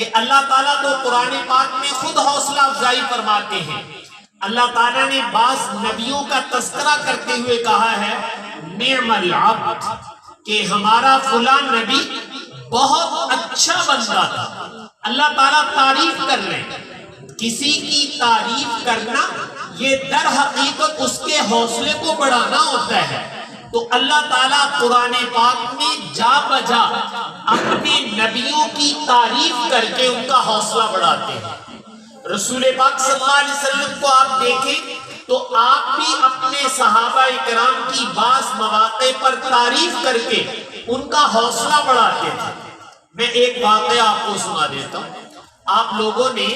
کہ اللہ تعالیٰ تو قرآن پاک میں خود حوصلہ افزائی فرماتے ہیں۔ اللہ تعالیٰ نے بعض نبیوں کا تذکرہ کرتے ہوئے کہا ہے نعم العبد، کہ ہمارا فلاں نبی بہت اچھا بندہ تھا۔ اللہ تعالیٰ تعریف کر رہے ہیں۔ کسی کی تعریف کرنا یہ در حقیقت اس کے حوصلے کو بڑھانا ہوتا ہے۔ تو اللہ تعالیٰ قرآن پاک میں جا بجا اپنے نبیوں کی تعریف کر کے ان کا حوصلہ بڑھاتے ہیں۔ رسول پاک صلی اللہ علیہ وسلم کو آپ دیکھیں تو آپ بھی اپنے صحابہ کرام کی بعض مواقع پر تعریف کر کے ان کا حوصلہ بڑھاتے تھے۔ میں ایک واقعہ آپ کو سنا دیتا ہوں۔ آپ لوگوں نے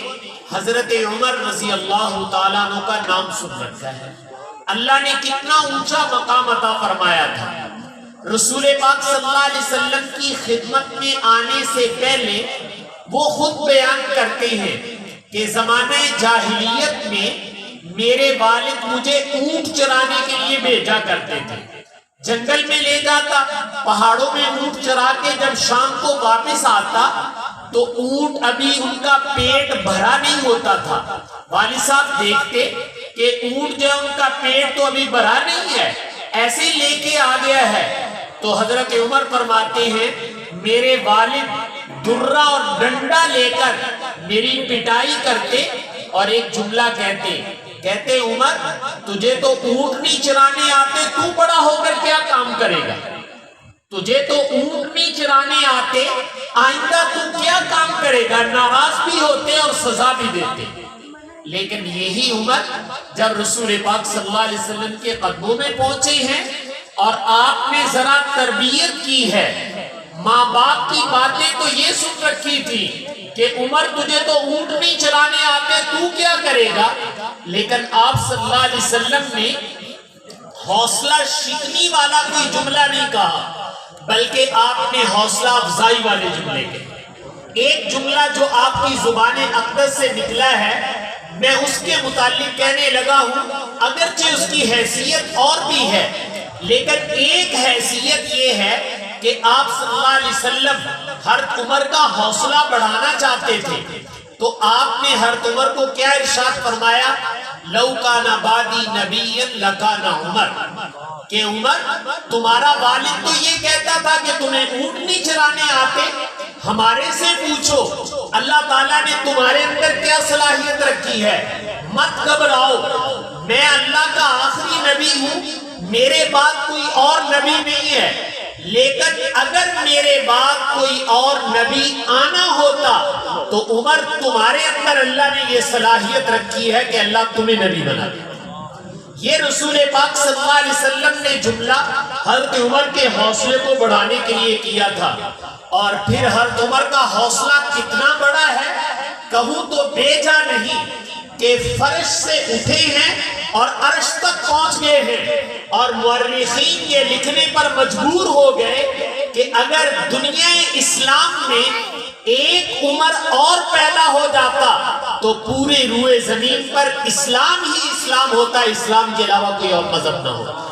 حضرت عمر رضی اللہ تعالیٰ عنہ کا نام سن رکھا ہے۔ اللہ نے کتنا اونچا مقام عطا فرمایا تھا۔ رسول پاک صلی اللہ علیہ وسلم کی خدمت میں آنے سے پہلے وہ خود بیان کرتے ہیں کہ زمانہ جاہلیت میں میرے والد مجھے اونٹ چرانے کے لیے بھیجا کرتے تھے۔ جنگل میں لے جاتا، پہاڑوں میں اونٹ چرا کے جب شام کو واپس آتا تو اونٹ ابھی ان کا پیٹ بھرا نہیں ہوتا تھا۔ والد صاحب دیکھتے کہ اونٹ جو ان کا پیٹ تو ابھی بھرا نہیں ہے، ایسے لے کے آ گیا ہے۔ تو حضرت عمر فرماتے ہیں میرے والد درہ اور ڈنڈا لے کر میری پٹائی کرتے اور ایک جملہ کہتے عمر تجھے تو اونٹ نہیں چرانے آتے، تو بڑا ہو کر کیا کام کرے گا؟ تجھے تو اونٹ نہیں چرانے آتے، آئندہ تو کیا کام کرے گا؟ ناراض بھی ہوتے اور سزا بھی دیتے۔ لیکن یہی عمر جب رسول پاک صلی اللہ علیہ وسلم کے قدموں میں پہنچے ہیں اور آپ نے ذرا تربیت کی ہے، ماں باپ کی باتیں تو یہ سن رکھی تھی کہ عمر تجھے تو اونٹ نہیں چلانے آتے، تو کیا کرے گا؟ لیکن آپ صلی اللہ علیہ وسلم نے حوصلہ شکنی والا کوئی جملہ نہیں کہا، بلکہ آپ نے حوصلہ افزائی والے جملے کہے۔ ایک جملہ جو آپ کی زبان اقدس سے نکلا ہے میں اس کے متعلق کہنے لگا ہوں، اگرچہ اس کی حیثیت اور بھی ہے، لیکن ایک حیثیت یہ ہے کہ آپ صلی اللہ علیہ وسلم حضرت عمر کا حوصلہ بڑھانا چاہتے تھے۔ تو آپ نے حضرت عمر کو کیا ارشاد فرمایا؟ لو کان بعدی نبی لکان عمر، کہ عمر تمہارا والد تو یہ کہتا تھا کہ تمہیں اونٹ نہیں چرانے آتے، ہمارے سے پوچھو اللہ تعالیٰ نے تمہارے اندر کیا صلاحیت رکھی ہے، مت گھبراؤ، میں اللہ کا آخری نبی ہوں، میرے بعد کوئی اور نبی نہیں ہے، لیکن اگر میرے بعد کوئی اور نبی آنا ہوتا تو عمر تمہارے اندر اللہ نے یہ صلاحیت رکھی ہے کہ اللہ تمہیں نبی بنا دے۔ یہ رسول پاک صلی اللہ علیہ وسلم نے جملہ حضرت عمر کے حوصلے کو بڑھانے کے لیے کیا تھا۔ اور پھر حضرت عمر کا حوصلہ کتنا بڑا ہے کہوں تو بے جا نہیں، کہ فرش سے اٹھے ہیں اور عرش تک پہنچ گئے ہیں، اور مورخین یہ لکھنے پر مجبور ہو گئے کہ اگر دنیا اسلام میں ایک عمر اور پیدا ہو جاتا تو پورے روئے زمین پر اسلام ہی اسلام ہوتا، اسلام کے علاوہ کوئی اور مذہب نہ ہوتا۔